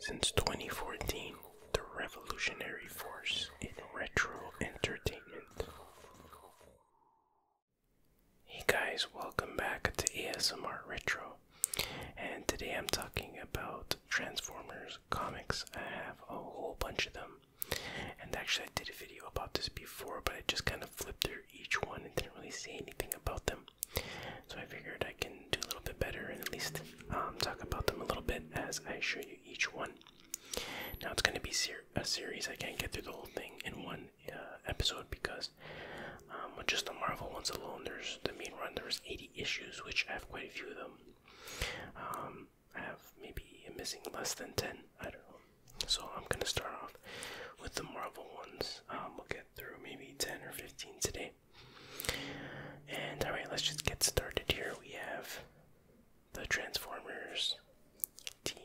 Since 2014, the revolutionary force in retro entertainment. Hey guys, welcome back to ASMR Retro. And today I'm talking about Transformers comics. I have a whole bunch of them. And actually I did a video about this before, but I just kind of flipped through each one and didn't really say anything about them. So I figured I can do a little bit better and at least talk about them a little bit as I show you each one. Now it's going to be a series. I can't get through the whole thing in one episode because with just the Marvel ones alone, there's the main run. There's 80 issues, which I have quite a few of them. I have maybe missing less than 10. I don't know. So I'm going to start off with the Marvel ones. We'll get through maybe 10 or 15 today. And alright, let's just get started here. We have the Transformers T-R-A-N-S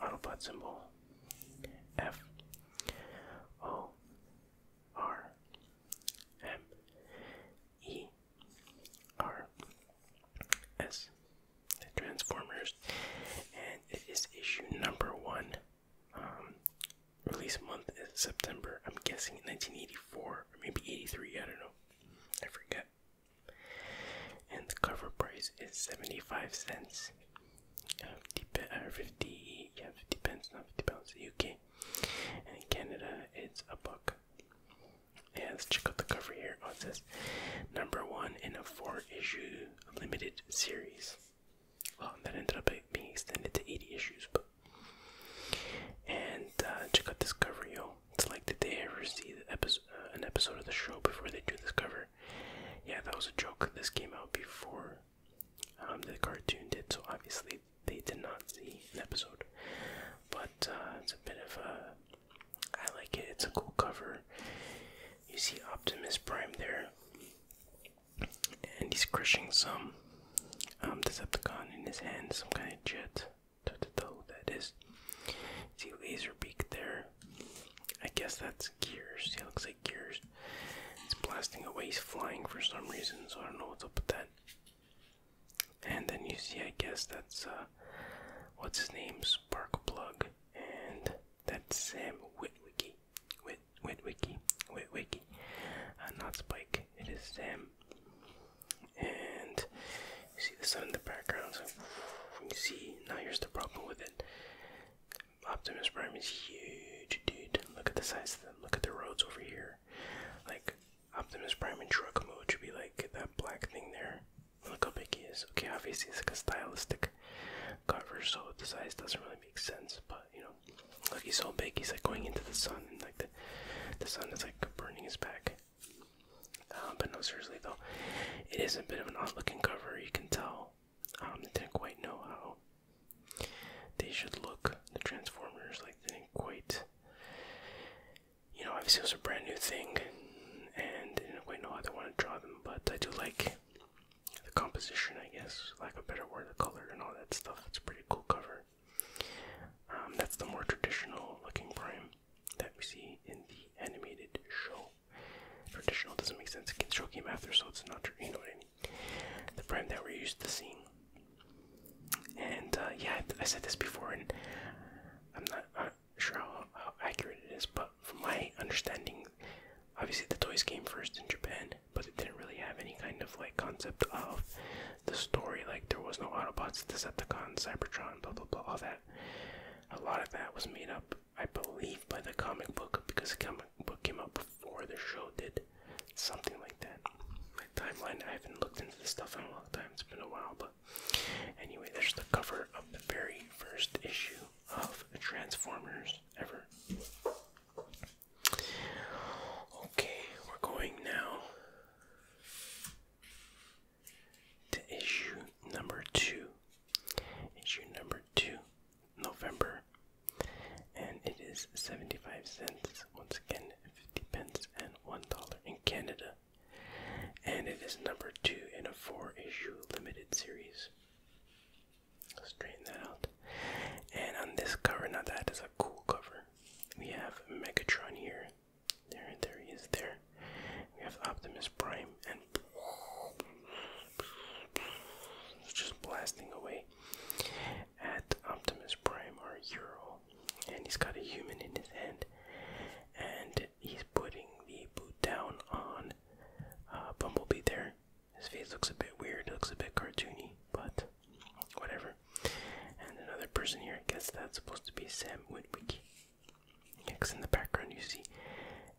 Autobot symbol F-O-R-M-E-R-S. The Transformers, and it is issue number 1. Release month is September. I'm guessing 1984 or maybe 83. I don't know. I forget. And the cover price is 75 cents. 50 pence, not 50 pounds in the UK. And in Canada, it's $1. Yeah, let's check out the cover here. Oh, it says number 1 in a 4-issue limited series. Well, that ended up being extended to 80 issues, but. And check out this cover, yo. It's like, did they ever see the an episode of the show before they do this cover? Yeah, that was a joke. This came out before the cartoon did, so obviously they did not see an episode. But it's a bit of a... I like it. It's a cool cover. You see Optimus Prime there, and he's crushing some Decepticon in his hand, some kind of jet. That is. See Laserbeak there. I guess that's Gears. See, it looks like Gears. It's blasting away. He's flying for some reason, so I don't know what's up with that. And then you see, I guess that's what's his name, Sparkplug, and that's Sam Witwicky. Witwicky. Not Spike. It is Sam. And you see the sun in the background. So you see, now here's the problem with it. Optimus Prime is huge, dude. Look at the size of them. Look at the roads over here. Like, Optimus Prime in truck mode should be like that black thing there. Look how big he is. Okay, obviously it's like a stylistic cover, so the size doesn't really make sense. But, you know, look, he's so big. He's like going into the sun, and like the sun is like burning his back. But no, seriously though, it is a bit of an odd looking cover. You can tell they didn't quite know how they should look. The Transformers, like, they didn't quite, you know, obviously it was a brand new thing, and they didn't quite know how they want to draw them, but I do like the composition, I guess, lack of a better word, the color and all that stuff. It's a pretty cool cover. That's the more traditional looking Prime that we see in the animated show. Traditional doesn't make sense. The show came after, so it's not, you know what I mean. The Prime that we're used to seeing. And yeah, I said this before, and I'm not sure how accurate it is, but from my understanding, obviously the toys came first in Japan, but it didn't really have any kind of like concept of the story. Like, there was no Autobots, Decepticons, Cybertron, blah blah blah, all that. A lot of that was made up, I believe, by the comic book, because the comic book came out before the show did. Something like that. My timeline, I haven't looked into this stuff in a long time. It's been a while, but anyway, there's the cover of the very first issue of Transformers ever. Okay, we're going now to issue number 2. Issue number 2, November. And it is 75 cents. Once again, 50 pence and $1 in Canada. And it is number 2 in a 4-issue limited series. Straighten that out. And on this cover, now that is a cool cover. His face looks a bit weird, it looks a bit cartoony, but whatever. And another person here, I guess that's supposed to be Sam Witwicky. Next in the background you see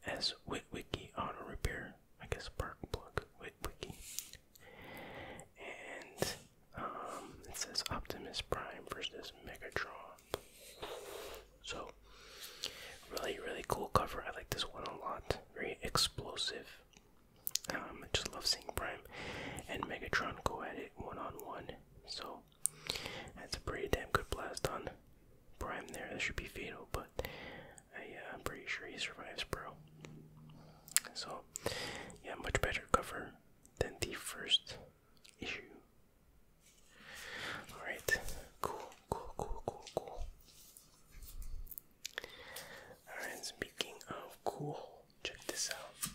as Witwicky Auto Repair, I guess spark plug Witwicky. And it says Optimus Prime versus Megatron. So really cool cover. I like this one a lot. Very explosive. I just love seeing Prime and Megatron go at it one-on-one. So that's a pretty damn good blast on Prime there. That should be fatal, but I'm pretty sure he survives, bro. So yeah, much better cover than the first issue. Alright, cool. Alright, speaking of cool, check this out.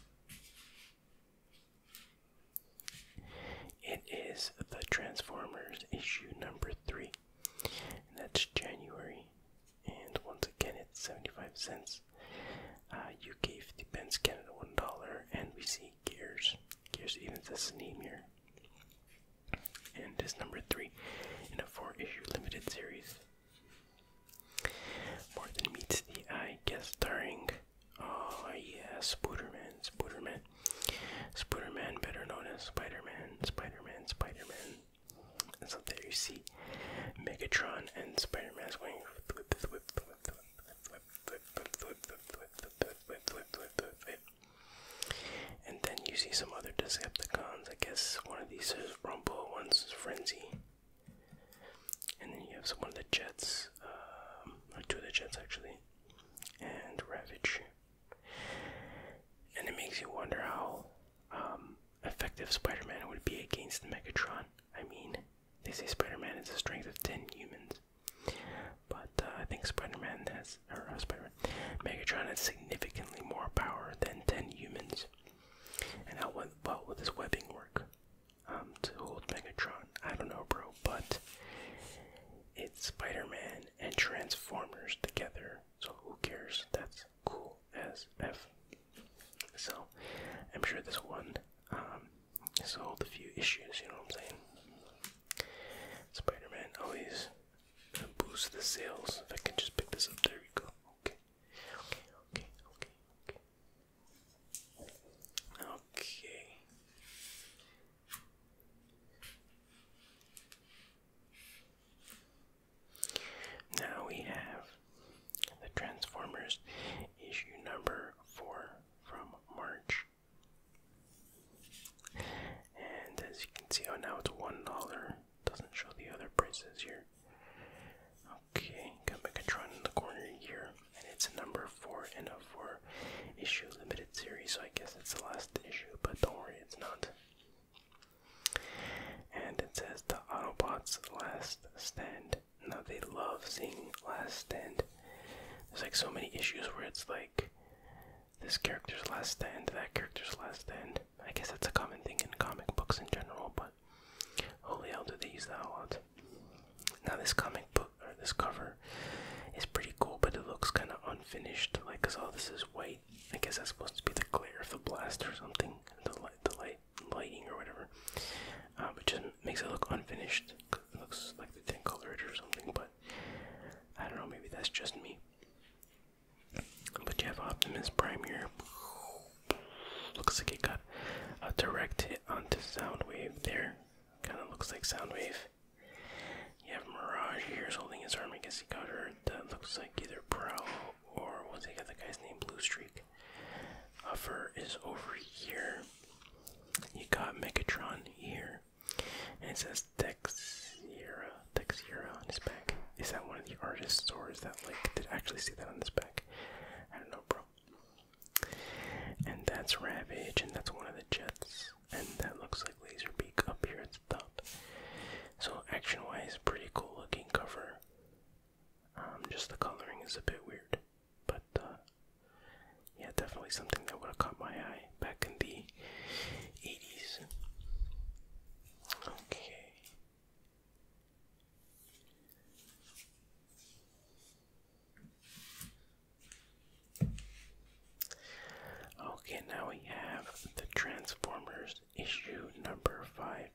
It is the Transformers issue number 3. And that's January. And once again, it's 75 cents. UK 50 pence, Canada $1. And we see Gears. Gears even says his name here. And it's number 3 in a 4-issue limited series. More Than Meets the Eye, guest starring, oh yeah, Spooderman, better known as Spider-Man. And so there you see Megatron and Spider-Man going whip. And then you see some other Decepticons. I guess one of these is Rumble, one's Frenzy. And then you have some of the Jets, or 2 of the Jets actually, and Ravage. And it makes you wonder how effective Spider-Man would be against Megatron. I mean, they say Spider-Man has a strength of 10 humans, but I think Megatron has significantly more power than 10 humans. And how well would this webbing work to hold Megatron? I don't know, bro, but it's Spider-Man and Transformers together, so who cares? That's cool as F. So I'm sure this one sold a few issues, you know what I'm saying? Spider-Man always boosts the sales. If I can just pick this up, there we go. Okay. Now we have the Transformers issue number 4 from March. And as you can see, oh, now it's $1. Doesn't show the other prices here. Okay, got Megatron in the corner here, and it's number 4 in a 4-issue limited series, so I guess it's the last issue, but don't worry, it's not. And it says the Autobots Last Stand. Now they love seeing Last Stand. There's like so many issues where it's like this character's last stand, that character's last stand. I guess that's a common thing in comic books in general, but holy hell do they use that a lot. Now this comic book, or this cover, is pretty cool, but it looks kind of unfinished, like, cause all this is white. I guess that's supposed to be the glare of the blast or something, the lighting or whatever. It just makes it look unfinished. It looks like they didn't color it or something, but I don't know, maybe that's just me. But you have Optimus Prime here. Looks like it got a direct hit onto Soundwave there. Kind of looks like Soundwave. You have Mirage here holding his arm. I guess he got hurt. That looks like either Prowl or what's he got? The guy's name, Blue Streak. Huffer is over here. You got Megatron here. And it says Texiera on his back. Is that one of the artists, or is that like, did I actually see that on his back? I don't know, bro. And that's Ravage, and that's one of the Jets. And that looks like Laserbeak up here at the top. So action-wise, pretty cool looking cover. Just the coloring is a bit weird, but yeah, definitely something that would have caught my eye back in the 80s. Okay. number 5,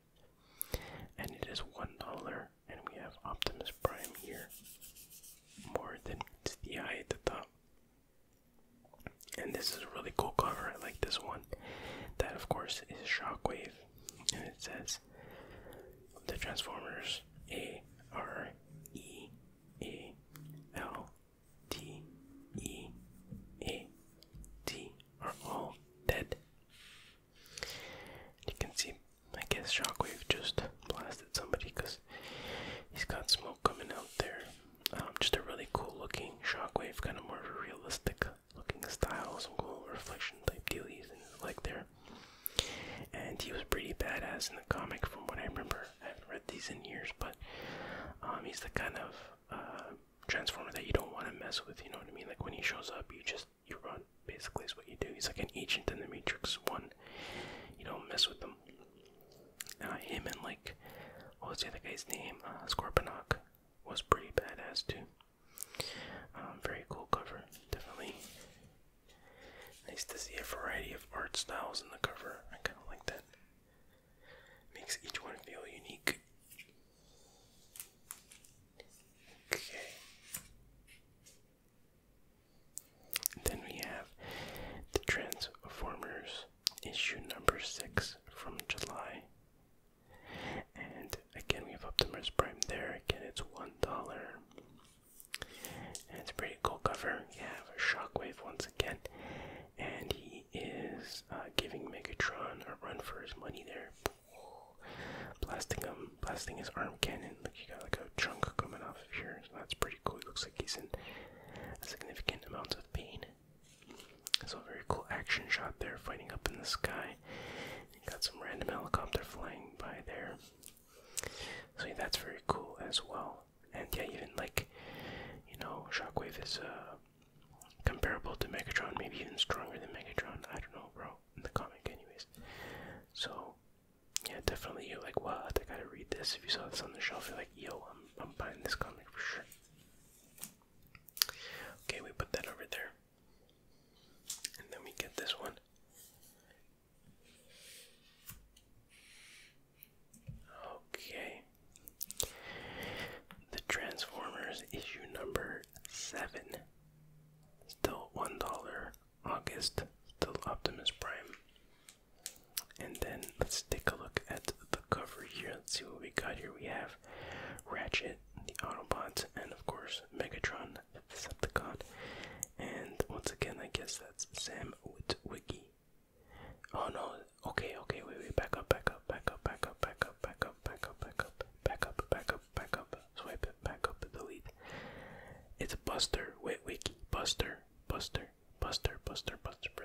and it is $1. And we have Optimus Prime here, more than meets the eye at the top. And this is a really cool cover. I like this one. That, of course, is Shockwave, and it says the Transformers AREALTEAT are all dead. You can see, I guess Shockwave just blasted somebody because he's got smoke coming out there. Just a really cool looking Shockwave, kind of more of a realistic looking style, some cool reflection type dealies and like there. And he was pretty badass in the comic from what I remember. I haven't read these in years, but he's the kind of Transformer that you don't want to mess with, you know what I mean? Like when he shows up, you run, basically is what you do. He's like an agent in the Matrix 1. You don't mess with him. Him and like, what was the other guy's name? Scorponok was pretty badass too. Very cool cover, definitely. Nice to see a variety of art styles in the cover. I kind of like that. Makes each one feel unique. Okay. Then we have the Transformers issue number 6 from July. And again, we have Optimus Prime there. Again, it's $1. And it's a pretty cool cover. You have a Shockwave once again. And he is giving Megatron a run for his money there. Blasting his arm cannon. Look, you got like a chunk coming off of here. So that's pretty cool. He looks like he's in a significant amount of pain. So a very cool action shot there, fighting up in the sky. You got some random helicopter flying by there. So yeah, that's very cool as well. And yeah, even like, you know, Shockwave is comparable to Megatron, maybe even stronger than Megatron. I don't know, bro, in the comic anyways. So yeah, definitely you're like, what, I gotta read this. If you saw this on the shelf, you're like, yo, I'm buying this comic for sure. Okay, we put that over there. And then we get this one. Okay. The Transformers issue number 7. Still $1. August. Still Optimus Prime. And then let's take a look at the cover here. Let's see what we got here. We have Ratchet, the Autobots, and of course Megatron, the Decepticon. And once again, I guess that's Sam Witwicky. Oh no, okay, wait, back up. Swipe it, back up, delete. It's Buster Witwicky. Buster.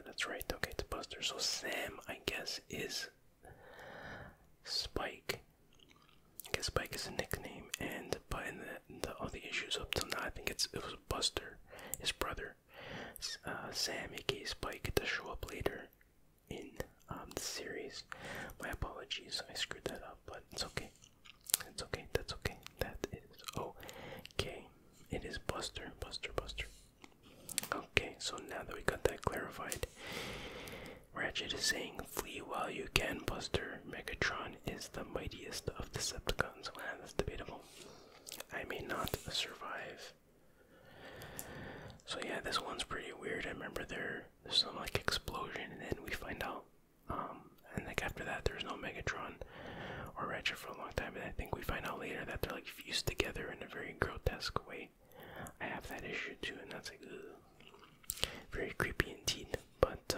That's right, okay, it's Buster. So Sam, I guess, is Spike. I guess Spike is a nickname, and but in all the issues up till now, I think it was Buster, his brother. Sam, aka Spike, to show up later in the series. My apologies, I screwed that up, but it's okay. That's okay. That is okay. It is Buster. Okay, so now that we got that clarified, Ratchet is saying, "Flee while you can, Buster. Megatron is the mightiest of Decepticons." Well, that's debatable. I may not survive. So yeah, this one's pretty weird. I remember there's some like explosion, and then we find out, and like after that, there's no Megatron or Ratchet for a long time. And I think we find out later that they're like fused together in a very grotesque way. I have that issue too, and that's like, ugh, very creepy indeed. But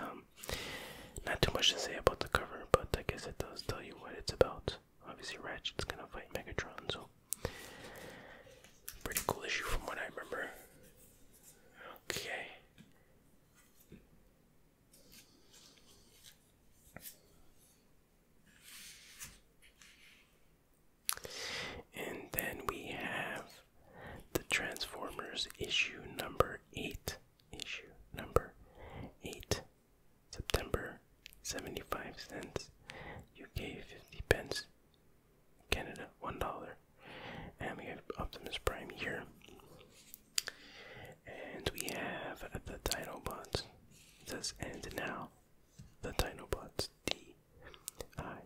not too much to say about the cover, but I guess it does tell you what it's about. Obviously, Ratchet's gonna fight Megatron, so pretty cool issue from what I remember. Okay. And then we have the Transformers issue number 8. September, 75 cents. UK 50 pence. Canada $1. And we have Optimus Prime here. And we have the Dinobots. It says, and now the Dinobots, D-I-N-O-B-O-T-S.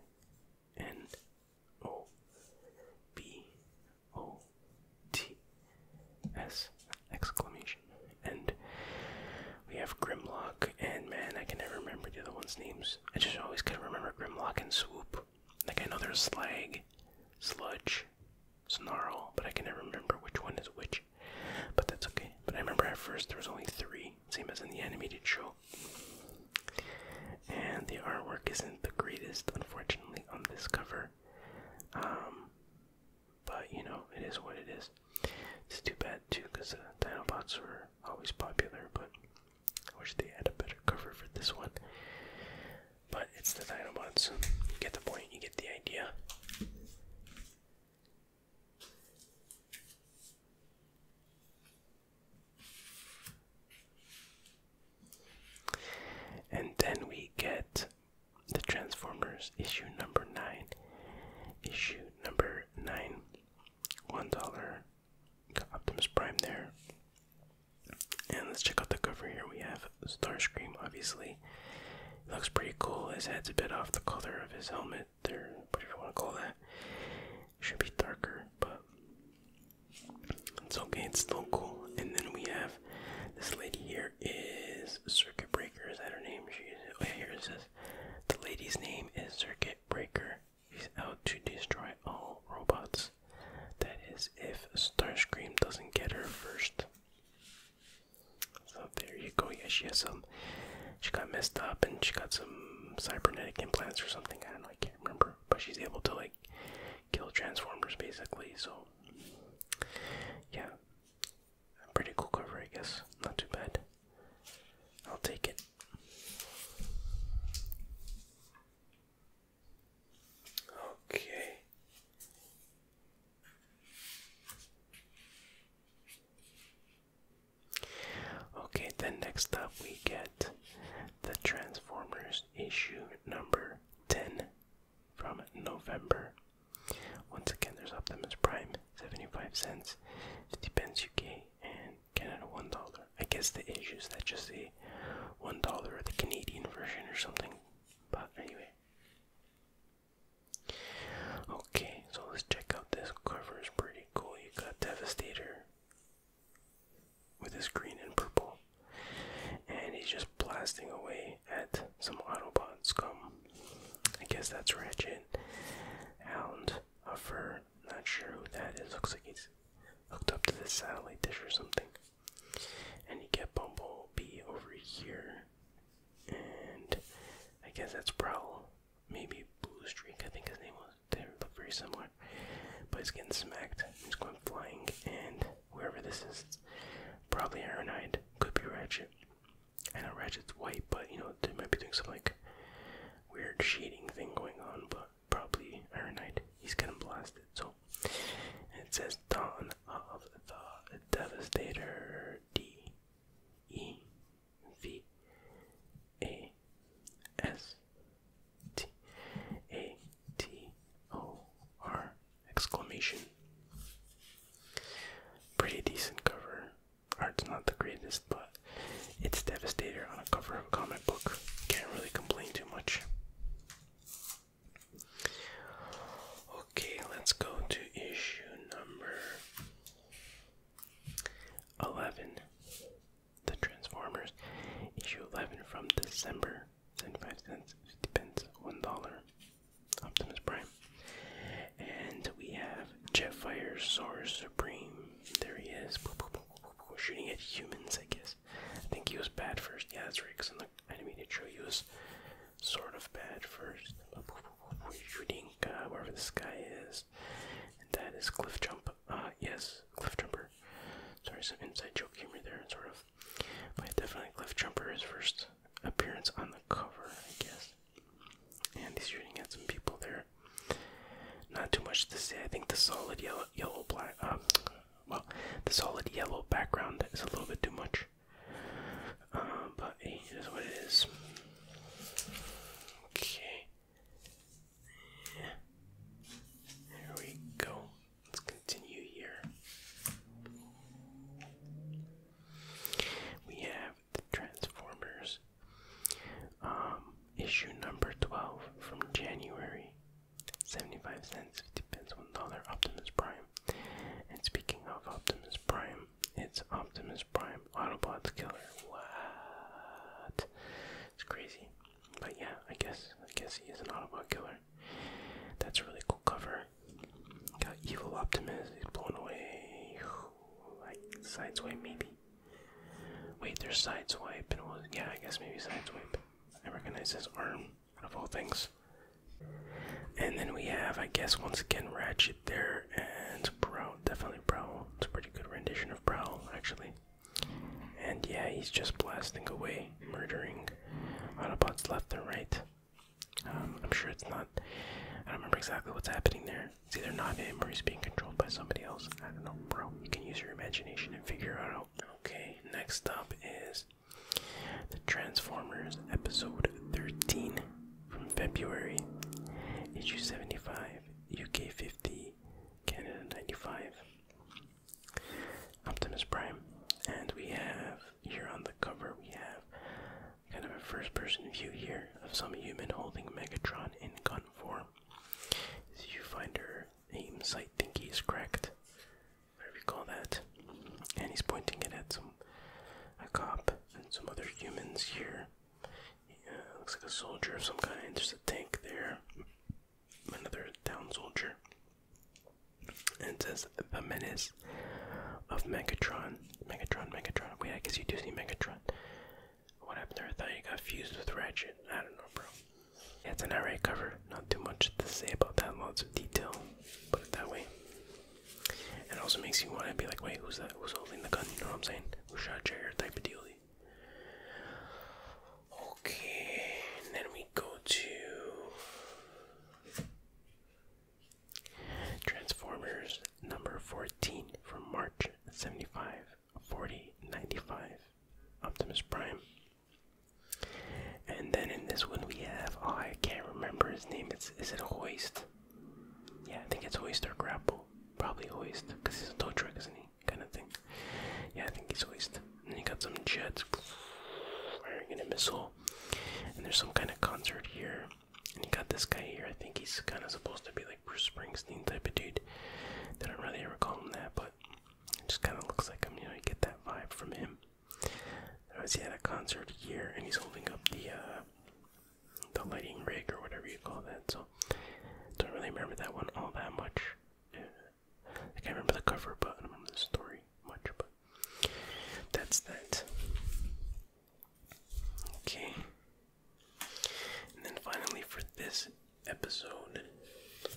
Autobots' names. I just always couldn't remember Grimlock and Swoop. Like, I know there's Slag, Sludge, Snarl, but I can never remember which one is which. But that's okay. But I remember at first there was only 3, same as in the animated show. And the artwork isn't the greatest, unfortunately, on this cover. But, you know, it is what it is. It's too bad, too, because Dinobots were always popular, but I wish they had a better cover for this one. But it's the Dinobots. You get the point, you get the idea. And then we get the Transformers issue number 9. Issue number 9. $1. Got Optimus Prime there. And let's check out the cover here. We have Starscream, obviously. It looks pretty cool. His head's a bit off the color of his helmet there, whatever you want to call that. It should be darker, but it's okay, it's still cool. And then we have this lady here is Circuit Breaker. Is that her name? Oh yeah, here it says. The lady's name is Circuit Breaker. She's out to destroy all robots. That is, if Starscream doesn't get her first. So there you go. Yeah, she got messed up and she got some cybernetic implants or something. I don't know, I can't remember. But she's able to, like, kill Transformers basically. So yeah, pretty cool cover, I guess. Not too bad. I'll take it. Okay. Okay, then next up we get the Transformers issue number 10 from November. Once again, there's Optimus Prime, 75 cents, 50 pence UK, and Canada $1. I guess the issues that just say $1 or the Canadian version or something. But anyway. Okay, so let's check out this cover. It's pretty cool. You got Devastator with his green and purple, and he's just blasting away at some Autobot scum. I guess that's Ratchet. Hound, a fur, not sure who that is. Looks like he's hooked up to the satellite dish or something. And you get Bumblebee over here, and I guess that's Prowl, maybe Blue Streak, I think his name was. They look very similar, but he's getting smacked. He's going flying, and whoever this is, it's probably Ironhide, could be Ratchet. I know Ratchet's white, but you know, they might be doing some like weird shading thing going on, but probably Ironhide. He's getting blasted. So it says Dawn of the Devastator, DEVASTATOR exclamation. Pretty decent cover. Art's not the greatest, but it's Devastator on a cover of a comic book. Can't really complain too much. Okay, let's go to issue number 11. The Transformers. Issue 11 from December. 75 cents, 50 pence, $1. Optimus Prime. And we have Jetfire Soarer Supreme. There he is. Shooting at humans, I guess. I think he was bad first. Yeah, that's right, because in the animated show he was sort of bad first. Shooting wherever this guy is. And that is Cliff Jump. Yes, Cliff Jumper. Sorry, some inside joke humor there, sort of. But definitely Cliff Jumper, his first appearance on the cover, I guess. And he's shooting at some people there. Not too much to say. I think the solid the solid yellow background is a little bit too much. But hey, it is what it is. Okay. Yeah. There we go. Let's continue here. We have the Transformers. Issue number 12 from January. 75 cents, 50 pence, $1. Optimus Prime. And speaking of Optimus Prime, it's Optimus Prime Autobots Killer. What? It's crazy. But yeah, I guess he is an Autobot killer. That's a really cool cover. Got evil Optimus, he's blown away. Like Sideswipe maybe. Wait, there's Sideswipe and yeah, I guess maybe Sideswipe. I recognize his arm of all things. And then we have, I guess, once again Ratchet there, and Prowl, definitely Prowl. It's a pretty good rendition of Prowl, actually. And yeah, he's just blasting away, murdering Autobots left and right. I'm sure it's not, I don't remember exactly what's happening there. It's either not him or he's being controlled by somebody else. I don't know, bro. You can use your imagination and figure it out. Okay, next up is the Transformers episode 13 from February. Issue 75, UK 50, Canada 95. Optimus Prime. And we have, here on the cover, we have kind of a first-person view here of some human holding Megatron in gun form. His viewfinder aim sight thingy is cracked, whatever you call that. And he's pointing it at a cop and some other humans here. Looks like a soldier of some kind. There's a tank there. Another down soldier. And it says the menace of Megatron. Megatron. Wait, I guess you do see Megatron. What happened there? I thought you got fused with Ratchet. I don't know, bro. Yeah, it's an alright cover. Not too much to say about that. Lots of detail. Put it that way. And it also makes you want to be like, wait, who's that? Who's holding the gun? You know what I'm saying? Who shot Jair? Type of deal. Okay, and then we go to Transformers number 14 from March 75, 40, 95, Optimus Prime. And then in this one we have, oh, I can't remember his name. Is it Hoist? Yeah, I think it's Hoist or Grapple. Probably Hoist, because he's a tow truck, isn't he? Kind of thing. Yeah, I think he's Hoist. And then you got some jets firing in a missile. And there's some kind of concert here. And you got this guy here. I think he's kind of supposed to be like Bruce Springsteen type of dude. They don't really ever call him that, but it just kind of looks like him. You know, you get that vibe from him. Otherwise, he had a concert here, and he's holding up the lighting rig or whatever you call that. So, don't really remember that one all that much. I can't remember the cover, but I don't remember the story much. But that's that. Okay. And then finally for this episode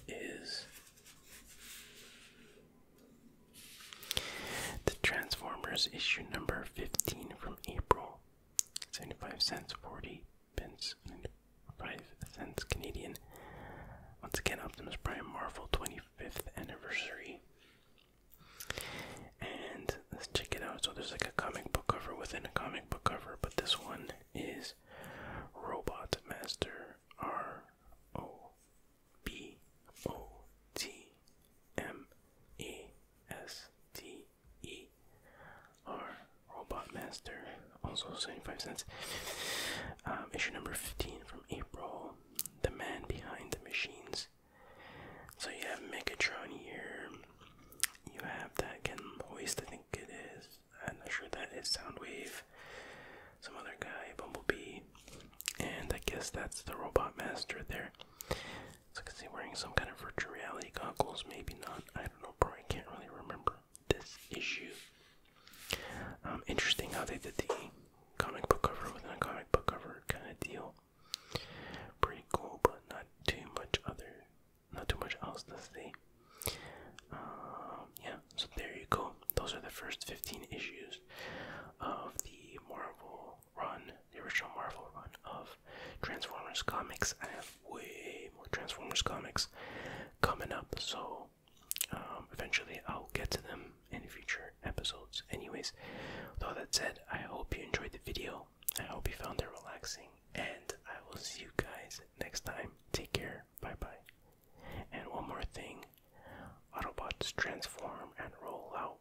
is the Transformers issue number 15 from April. 75 cents, 40 pence, 95 cents Canadian. Once again, Optimus Prime Marvel 25th anniversary. And let's check it out. So there's like a comic book cover within a comic book cover, but this one is Robot Master ROBOTMASTER. Robot Master, also 75 cents. Issue number 15 from April. The Man Behind the Machines. So you have Megatron here. You have that again, Hoist, I think it is. I'm not sure that is Soundwave. Some other guy, Bumblebee. And I guess that's the Robot Master there. So I can see wearing some kind of virtual reality goggles, maybe not. I don't know, bro. I can't really remember this issue. Interesting how they did the comic book cover within a comic book cover kind of deal. Pretty cool, but not too much else to see. Yeah, so there you go. Those are the first 15 issues of the Marvel run, the original Marvel run of Transformers comics. I have way more Transformers comics coming up, so eventually I'll get to them in future episodes. Anyways, with all that said, I hope you enjoyed the video. I hope you found it relaxing, and I will see you guys next time. Take care. Bye bye. And one more thing, Autobots transform and roll out.